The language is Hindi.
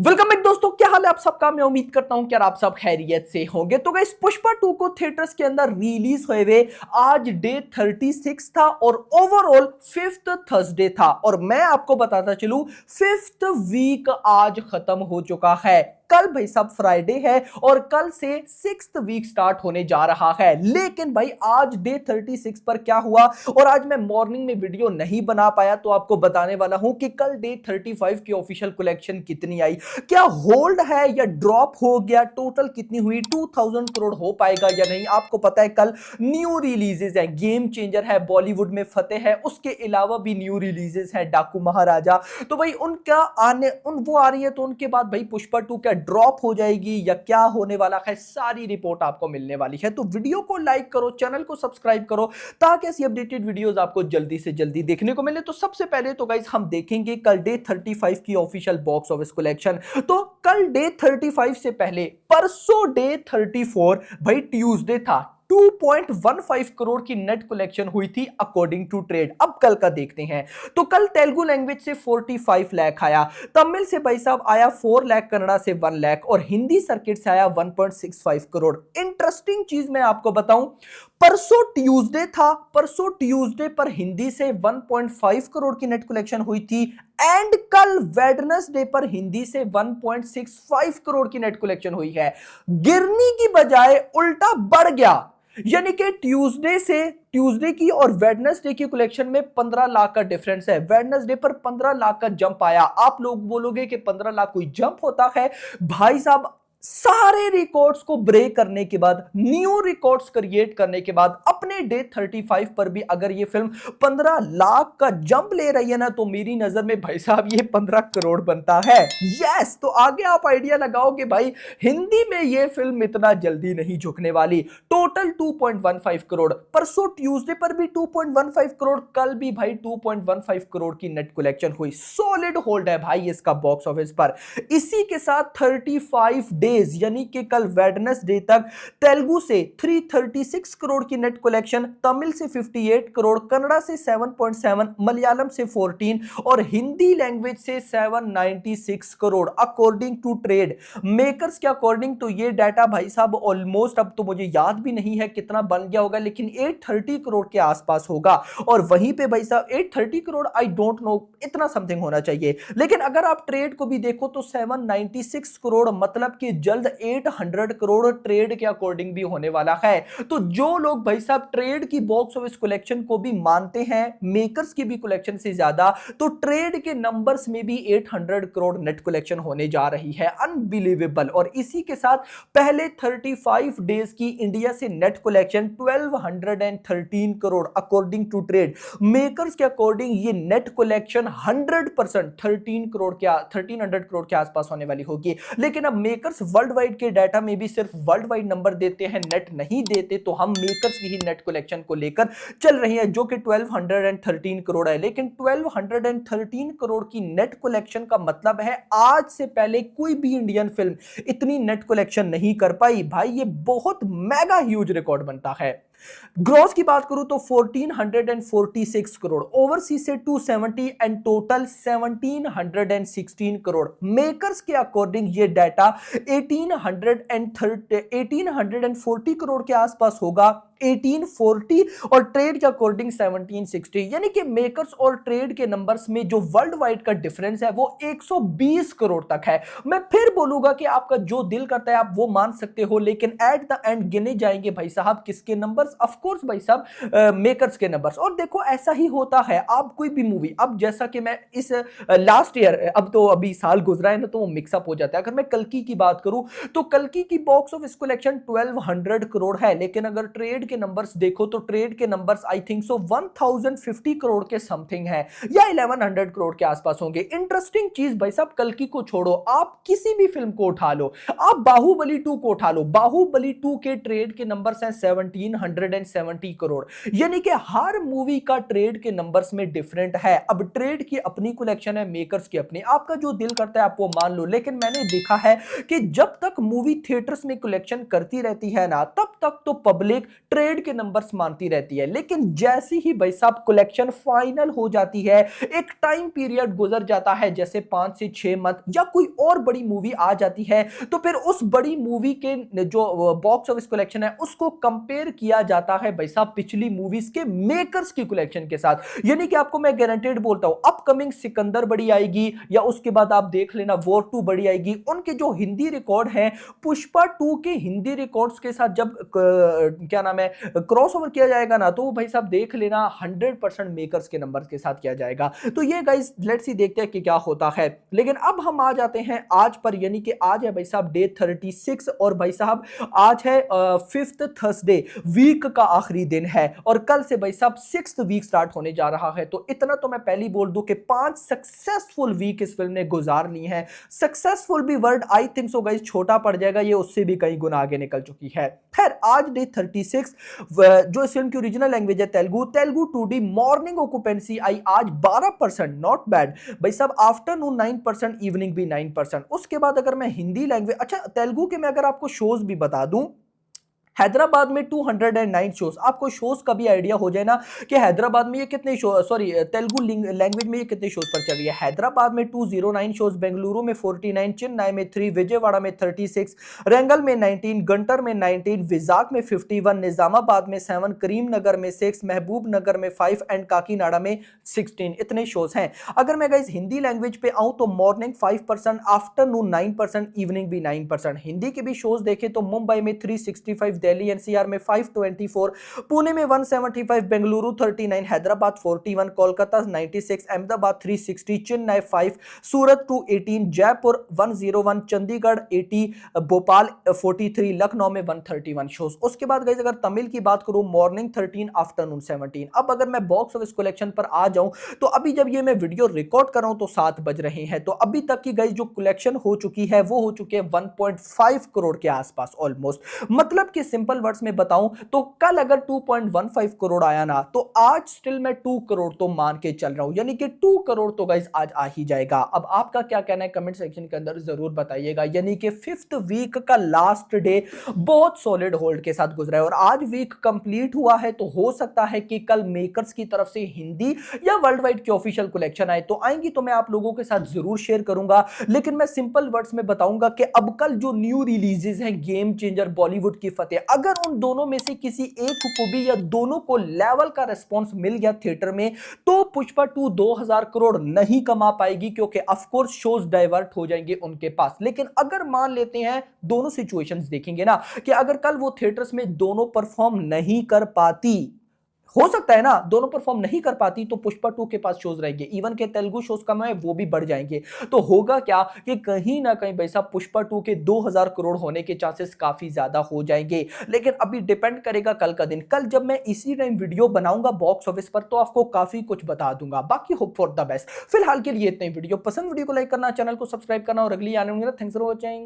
वेलकम बैक दोस्तों, क्या हाल है आप सबका। मैं उम्मीद करता हूं कि आप सब खैरियत से होंगे। तो गाइस, पुष्पा 2 को थिएटर्स के अंदर रिलीज हुए हुए आज डे 36 था और ओवरऑल 5th थर्सडे था। और मैं आपको बताता चलूं, 5th वीक आज खत्म हो चुका है। कल भाई साहब फ्राइडे है और कल से 6th वीक स्टार्ट होने जा रहा है। लेकिन भाई आज डे 36 पर क्या हुआ और आज मैं मॉर्निंग में वीडियो नहीं बना पाया, तो आपको बताने वाला हूं कि कल डे 35 की ऑफिशियल कलेक्शन कितनी आई, क्या होल्ड है या ड्रॉप हो गया, टोटल कितनी हुई, 2000 करोड़ हो पाएगा या नहीं। आपको पता है कल न्यू रिलीजेस है, गेम चेंजर है, बॉलीवुड में फतेह है, उसके अलावा भी न्यू रिलीजेस है, डाकू महाराजा। तो भाई उनका वो आ रही है, तो उनके बाद भाई पुष्पा 2 क्या ड्रॉप हो जाएगी या क्या होने वाला है, सारी रिपोर्ट आपको मिलने वाली है। तो वीडियो को लाइक करो, चैनल को सब्सक्राइब करो, ताकि ऐसी अपडेटेड वीडियोस आपको जल्दी से जल्दी देखने को मिले। तो सबसे पहले तो गाइस हम देखेंगे कल डे 35 की ऑफिशियल बॉक्स ऑफिस कलेक्शन। तो कल डे 35 से पहले परसों डे 34 भाई ट्यूसडे था, 2.15 करोड़ की नेट कलेक्शन हुई थी अकॉर्डिंग टू ट्रेड। अब कल का देखते हैं। तो कल तेलुगु लैंग्वेज से 45 लाख आया, तमिल से भाई साहब आया 4 लाख, कन्नड़ा से 1 लाख और हिंदी सर्किट से आया 1.65 करोड़। इंटरेस्टिंग चीज मैं आपको बताऊं, परसों ट्यूसडे था, परसों ट्यूसडे पर हिंदी से 1.5 करोड़ की नेट कलेक्शन हुई थी एंड कल वेडनेसडे पर हिंदी से 1.65 करोड़ की नेट कलेक्शन हुई है। गिरने की बजाय उल्टा बढ़ गया, यानी कि ट्यूसडे की और वेडनेसडे की कलेक्शन में 15 लाख का डिफरेंस है। वेडनेसडे पर 15 लाख का जंप आया। आप लोग बोलोगे कि 15 लाख कोई जंप होता है? भाई साहब, सारे रिकॉर्ड्स को ब्रेक करने के बाद, न्यू रिकॉर्ड्स क्रिएट करने के बाद, अपने डे 35 पर भी अगर ये फिल्म 15 लाख का जंप ले रही है ना, तो मेरी नजर में भाई साहब ये 15 करोड़ बनता है। यस, तो आगे आप आइडिया लगाओ कि भाई हिंदी में ये फिल्म इतना जल्दी नहीं झुकने वाली। टोटल 2.15 करोड़, परसों ट्यूसडे पर भी 2.15 करोड़, कल भी भाई 2.15 करोड़ की नेट कलेक्शन हुई। सॉलिड होल्ड है भाई इसका बॉक्स ऑफिस पर। इसी के साथ 35 डेज यानी कि कल वेडनेसडे तक तेलुगु से 336 करोड़ की नेट कलेक्शन, तमिल से 58 करोड़, कन्नड़ा से 7.7, मलयालम से 14 और हिंदी लैंग्वेज से 796 crore according to trade makers के अकॉर्डिंग। तो ये डाटा भाई साहब ऑलमोस्ट, अब तो मुझे याद भी नहीं है कितना बन गया होगा, लेकिन 830 करोड़ के आसपास होगा। और वहीं पे भाई साहब 830 करोड़, आई डोंट नो, इतना समथिंग होना चाहिए। लेकिन अगर आप ट्रेड को भी देखो तो 796 करोड़, मतलब कि जल्द 800 करोड़ ट्रेड के अकॉर्डिंग भी होने वाला है। तो जो लोग भाई साहब ट्रेड की बॉक्स ऑफिस कलेक्शन को भी मानते हैं मेकर्स की भी कलेक्शन से ज्यादा, तो ट्रेड के नंबर्स में भी 800 करोड़ नेट कलेक्शन होने जा रही है। अनबिलीवेबल। और इसी के साथ पहले 35 डेज की इंडिया से net collection 1213 crore according to trade makers के अकॉर्डिंग। ये नेट कलेक्शन 100% 1300 करोड़ के आसपास होने वाली होगी। लेकिन अब मेकर्स वर्ल्ड वाइड के डाटा में भी सिर्फ वर्ल्ड वाइड नंबर देते हैं, नेट नहीं देते। तो हम मेकर्स की ही नेट कलेक्शन को लेकर चल रही है, जो कि 1213 करोड़ है। लेकिन 1213 करोड़ की नेट कलेक्शन का मतलब है आज से पहले कोई भी इंडियन फिल्म इतनी नेट कलेक्शन नहीं कर पाई। भाई ये बहुत मेगा ह्यूज रिकॉर्ड बनता है। ग्रॉस की बात करूं तो 1446 करोड़, ओवरसीज से 270 एंड टोटल 1716 करोड़। मेकर्स के अकॉर्डिंग ये डाटा 1840 करोड़ के आसपास होगा, 1840, और ट्रेड के अकॉर्डिंग 1760। यानी कि मेकर्स और ट्रेड के नंबर्स में जो वर्ल्ड वाइड का डिफरेंस है वो 120 करोड़ तक है। मैं फिर बोलूंगा कि आपका जो दिल करता है आप वो मान सकते हो, लेकिन एट द एंड गिने जाएंगे भाई साहब किसके नंबर्स? ऑफ कोर्स भाई साहब मेकर्स के नंबर्स। और देखो ऐसा ही होता है, आप कोई भी मूवी, अब जैसा कि मैं इस लास्ट ईयर, अब तो अभी साल गुजरा है ना, तो वो मिक्सअप हो जाता है। अगर मैं कल्कि की बात करूं तो कल्कि की बॉक्स ऑफिस कलेक्शन 1200 करोड़ है, लेकिन अगर ट्रेड के नंबर्स देखो तो ट्रेड के numbers I think so 1050 crore के समथिंग है या 1100 करोड़ के आसपास होंगे। इंटरेस्टिंग चीज भाई साहब, कल्कि को छोड़ो, आप किसी भी फिल्म को उठा लो, आप बाहुबली 2 को उठा लो, बाहुबली 2 के ट्रेड के नंबर्स हैं 1700 170 करोड़, यानी कि हर मूवी का ट्रेड के नंबर्स में डिफरेंट है। अब ट्रेड की अपनी कलेक्शन है, मेकर्स की अपनी, आपका जो दिल करता है आप वो मान लो, लेकिन मैंने देखा है कि जब तक मूवी थिएटर्स में कलेक्शन करती रहती है ना, तब तक तो पब्लिक ट्रेड के नंबर्स मानती रहती है। लेकिन जैसी ही भाई साहब कलेक्शन फाइनल हो जाती है, एक टाइम पीरियड गुजर जाता है, जैसे 5 से 6 मंथ या कोई और बड़ी मूवी आ जाती है, तो फिर उस बड़ी मूवी के जो बॉक्स ऑफिस कलेक्शन है उसको कंपेयर किया जाता है भाई साहब पिछली मूवीज के मेकर्स की कलेक्शन के साथ। यानी कि आपको मैं गारंटेड बोलता हूं, अपकमिंग सिकंदर बड़ी आएगी या उसके बाद आप देख लेना वॉर 2 बड़ी आएगी, उनके जो हिंदी रिकॉर्ड हैं पुष्पा 2 के हिंदी रिकॉर्ड्स के साथ जब क्या नाम है क्रॉस ओवर किया जाएगा ना, तो भाई साहब देख लेना 100% मेकर्स के नंबर के साथ किया जाएगा। तो ये गाइस लेट्स सी देखते हैं कि क्या होता है। लेकिन अब हम आ जाते हैं आज पर, यानी कि आज है भाई साहब डे 36 और भाई साहब आज है 5th थर्सडे, वीक का आखिरी दिन है और कल से भाई साहब 6th वीक स्टार्ट होने जा रहा है। तो इतना तो मैं पहले बोल दूं कि 5 सक्सेसफुल वीक इस फिल्म ने गुजार ली है। सक्सेसफुल भी word I think so guys छोटा पड़ जाएगा, ये उससे भी कई गुना आगे निकल चुकी है। खैर आज डे 36, जो इस फिल्म की ओरिजिनल लैंग्वेज है Telugu, Telugu 2D morning occupancy आई आज 12%, नॉट बैड भाई साहब। आफ्टरनून 9%, इवनिंग भी 9%। उसके बाद अगर मैं हिंदी लैंग्वेज, अच्छा तेलुगु के मैं अगर आपको शोज भी बता दूं, हैदराबाद में 209 शोज, आपको शोज का भी आइडिया हो जाए ना कि हैदराबाद में ये कितने शो, सॉरी तेलुगु लैंग्वेज में ये कितने शोज पर चल रही है। हैदराबाद में 209 शोज, बेंगलुरु में 49, चेन्नई में 3, विजयवाड़ा में 36, रंगल में 19, गंटर में 19, विजाग में 51, निजामाबाद में 7, करीमनगर में 6, महबूब नगर में 5 एंड काकीनाडा में 16। इतने शोज हैं। अगर मैं गाइस हिंदी लैंग्वेज पे आऊं तो मॉर्निंग 5%, आफ्टरनून 9%, इवनिंग भी 9%। हिंदी के भी शोज देखें तो मुंबई में 365, दिल्ली एनसीआर में 524, पुणे में 175, बेंगलुरु 39, हैदराबाद 41, कोलकाता 96, अहमदाबाद 360, चेन्नई 5, सूरत 218, जयपुर 101, चंडीगढ़ 80, भोपाल 43, लखनऊ में 131 शोज। उसके बाद गाइस अगर तमिल की बात करूं, मॉर्निंग 13, आफ्टरनून 17। अब अगर मैं बॉक्स ऑफिस कलेक्शन पर आ जाऊं तो अभी जब ये मैं वीडियो रिकॉर्ड कर रहा हूं तो 7 बज रहे हैं, तो अभी तक की गाइस जो कलेक्शन हो चुकी है वो हो चुकी है 1.5 करोड़ के आसपास ऑलमोस्ट। मतलब कि सिंपल वर्ड्स में बताऊं तो कल अगर 2.15 करोड़ आया ना, तो आज स्टिल मैं 2 करोड़ तो मान के चल रहा हूं, यानी कि 2 करोड़ तो गाइस आज आ ही जाएगा। अब आपका क्या कहना है कमेंट सेक्शन के अंदर जरूर बताइएगा। यानी कि 5th वीक का लास्ट डे बहुत सॉलिड होल्ड के साथ गुजरा है और आज वीक कंप्लीट हुआ है, तो हो सकता है कि कल मेकर्स की तरफ से हिंदी या वर्ल्ड वाइड की ऑफिशियल कलेक्शन आए, तो आएंगी तो मैं आप लोगों के साथ जरूर शेयर करूंगा। लेकिन मैं सिंपल वर्ड्स में बताऊंगा कि अब कल जो न्यू रिलीजेस हैं, गेम चेंजर, बॉलीवुड की फतेह, अगर उन दोनों में से किसी एक को भी या दोनों को लेवल का रिस्पांस मिल गया थिएटर में, तो पुष्पा 2 2000 करोड़ नहीं कमा पाएगी, क्योंकि ऑफ कोर्स शोज डाइवर्ट हो जाएंगे उनके पास। लेकिन अगर मान लेते हैं, दोनों सिचुएशंस देखेंगे ना, कि अगर कल वो थिएटर्स में दोनों परफॉर्म नहीं कर पाती, हो सकता है ना दोनों परफॉर्म नहीं कर पाती, तो पुष्पा 2 के पास शोज रहेंगे, इवन के तेलुगु शोज कम है वो भी बढ़ जाएंगे। तो होगा क्या कि कहीं ना कहीं भाई साहब पुष्पा 2 के 2000 करोड़ होने के चांसेस काफी ज्यादा हो जाएंगे। लेकिन अभी डिपेंड करेगा कल का दिन। कल जब मैं इसी टाइम वीडियो बनाऊंगा बॉक्स ऑफिस पर, तो आपको काफी कुछ बता दूंगा। बाकी होप फॉर द बेस्ट। फिलहाल के लिए इतने। वीडियो पसंद, वीडियो को लाइक करना, चैनल को सब्सक्राइब करना और अगली आने वाली। Thanks for watching.